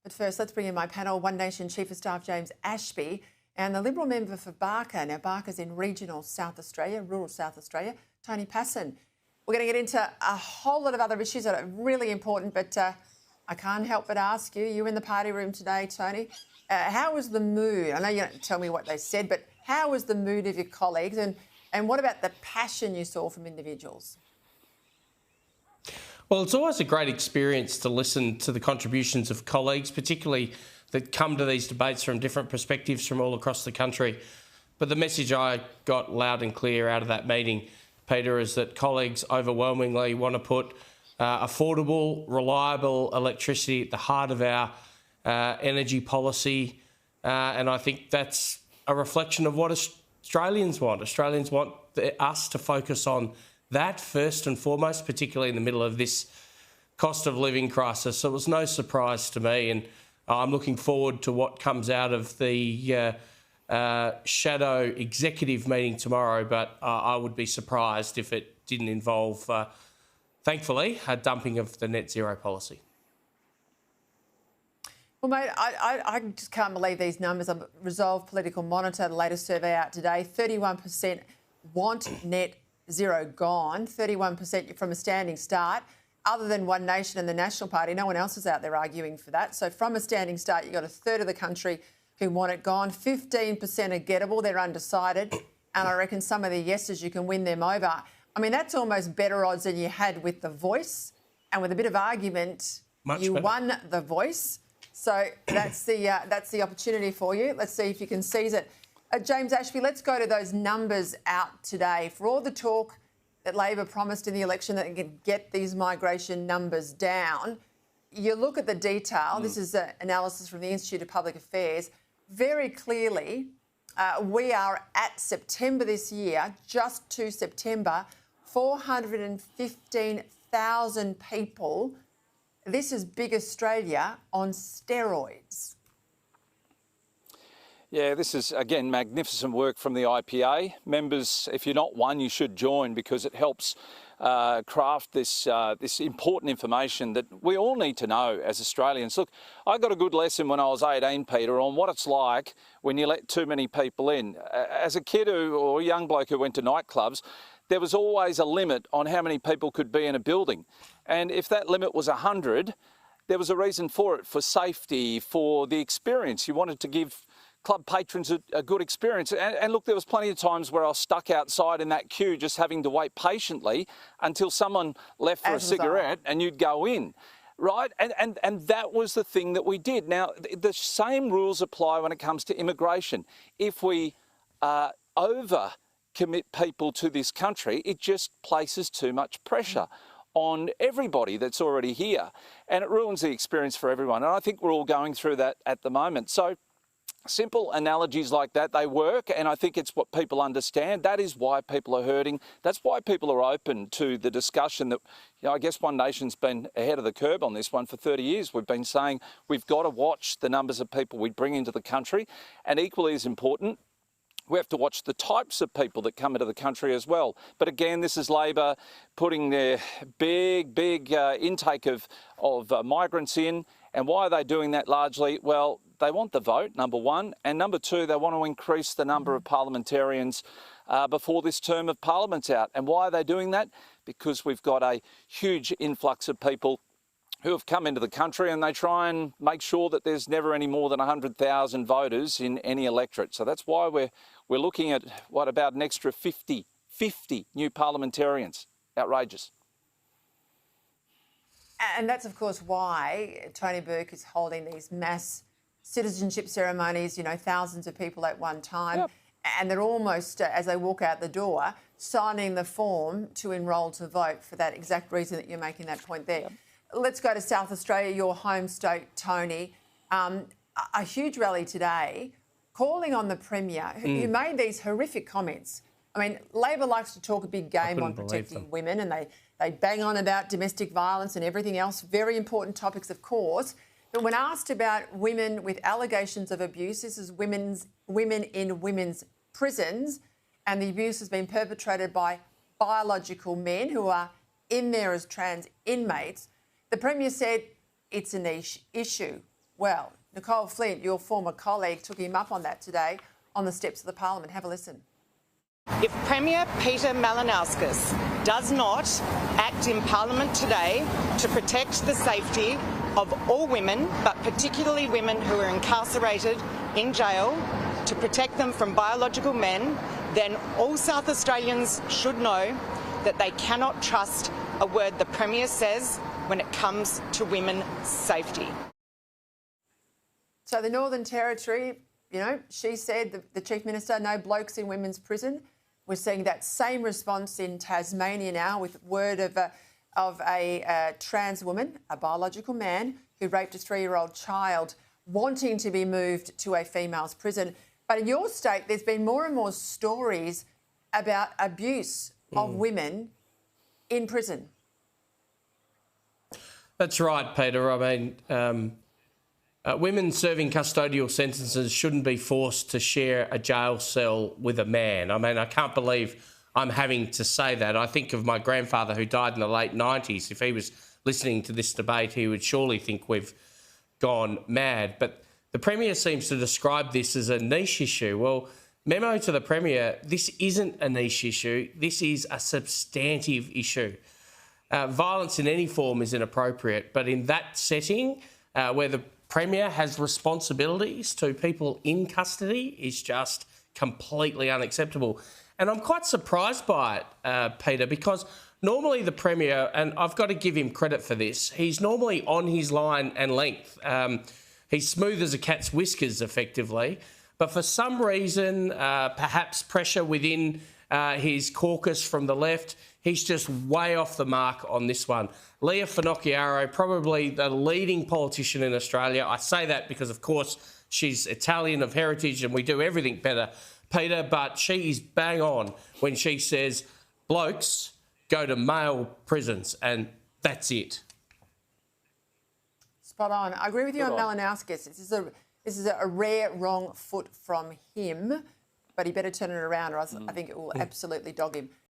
But first, let's bring in my panel, One Nation Chief of Staff James Ashby and the Liberal member for Barker. Now, Barker's in regional South Australia, rural South Australia, Tony Pasin. We're going to get into a whole lot of other issues that are really important, but I can't help but ask you, you're in the party room today, Tony. How was the mood? I know you don't tell me what they said, but how was the mood of your colleagues? And what about the passion you saw from individuals? Well, it's always a great experience to listen to the contributions of colleagues, particularly that come to these debates from different perspectives from all across the country. But the message I got loud and clear out of that meeting, Peter, is that colleagues overwhelmingly want to put affordable, reliable electricity at the heart of our energy policy. And I think that's a reflection of what Australians want. Australians want us to focus on that first and foremost, particularly in the middle of this cost of living crisis. So it was no surprise to me, and I'm looking forward to what comes out of the shadow executive meeting tomorrow, but I would be surprised if it didn't involve, thankfully, a dumping of the net zero policy. Well, mate, I just can't believe these numbers. Resolve Political Monitor, the latest survey out today, 31% want net zero gone, 31% from a standing start. Other than One Nation and the National Party, no one else is out there arguing for that. So from a standing start, you've got a third of the country who want it gone, 15% are gettable, they're undecided, and I reckon some of the yeses, you can win them over. I mean, that's almost better odds than you had with the Voice, and with a bit of argument, you won the Voice. So that's the opportunity for you. Let's see if you can seize it. James Ashby, let's go to those numbers out today. For all the talk that Labor promised in the election that it could get these migration numbers down, you look at the detail. This is an analysis from the Institute of Public Affairs. Very clearly, we are at September this year, just to September, 415,000 people. This is big Australia on steroids. Yeah, this is, again, magnificent work from the IPA. Members, if you're not one, you should join because it helps craft this important information that we all need to know as Australians. Look, I got a good lesson when I was 18, Peter, on what it's like when you let too many people in. As a kid or a young bloke who went to nightclubs, there was always a limit on how many people could be in a building. And if that limit was 100, there was a reason for it, for safety, for the experience. You wanted to give club patrons a good experience. And look, there was plenty of times where I was stuck outside in that queue just having to wait patiently until someone left for a cigarette and you'd go in, right? And that was the thing that we did. Now, the same rules apply when it comes to immigration. If we over-commit people to this country, it just places too much pressure on everybody that's already here. And it ruins the experience for everyone. And I think we're all going through that at the moment. So simple analogies like that, they work, and I think it's what people understand. That is why people are hurting. That's why people are open to the discussion that, you know, I guess One Nation's been ahead of the curve on this one for 30 years. We've been saying we've got to watch the numbers of people we bring into the country, and equally as important, we have to watch the types of people that come into the country as well. But again, this is Labor putting their big intake of migrants in. And why are they doing that largely? Well, they want the vote, number one. And number two, they want to increase the number of parliamentarians before this term of Parliament's out. And why are they doing that? Because we've got a huge influx of people who have come into the country, and they try and make sure that there's never any more than 100,000 voters in any electorate. So that's why we're looking at, what, about an extra 50 new parliamentarians. Outrageous. And that's, of course, why Tony Burke is holding these mass citizenship ceremonies, you know, thousands of people at one time. Yep. And they're almost, as they walk out the door, signing the form to enrol to vote for that exact reason that you're making that point there. Yep. Let's go to South Australia, your home state, Tony. A huge rally today calling on the Premier, who made these horrific comments. I mean, Labor likes to talk a big game on protecting women, and they bang on about domestic violence and everything else, very important topics, of course. But when asked about women with allegations of abuse, this is women in women's prisons, and the abuse has been perpetrated by biological men who are in there as trans inmates. The Premier said it's a niche issue. Well, Nicole Flint, your former colleague, took him up on that today on the steps of the Parliament. Have a listen. If Premier Peter Malinauskas does not act in Parliament today to protect the safety of all women, but particularly women who are incarcerated in jail, to protect them from biological men, then all South Australians should know that they cannot trust a word the Premier says when it comes to women's safety. So the Northern Territory, you know, she said, the Chief Minister, no blokes in women's prison. We're seeing that same response in Tasmania now with word of a trans woman, a biological man, who raped a 3-year-old child, wanting to be moved to a female's prison. But in your state, there's been more and more stories about abuse of women in prison. That's right, Peter. I mean, women serving custodial sentences shouldn't be forced to share a jail cell with a man. I mean, I can't believe I'm having to say that. I think of my grandfather who died in the late 90s. If he was listening to this debate, he would surely think we've gone mad. But the Premier seems to describe this as a niche issue. Well, memo to the Premier, this isn't a niche issue. This is a substantive issue. Violence in any form is inappropriate, but in that setting where the Premier has responsibilities to people in custody is just completely unacceptable. And I'm quite surprised by it, Peter, because normally the Premier, and I've got to give him credit for this, he's normally on his line and length. He's smooth as a cat's whiskers, effectively. But for some reason, perhaps pressure within his caucus from the left, he's just way off the mark on this one. Leah Finocchiaro, probably the leading politician in Australia. I say that because, of course, she's Italian of heritage and we do everything better, Peter, but she is bang on when she says blokes go to male prisons and that's it. Spot on. I agree with you on Malinauskas. This is a rare wrong foot from him, but he better turn it around or else I think it will absolutely dog him.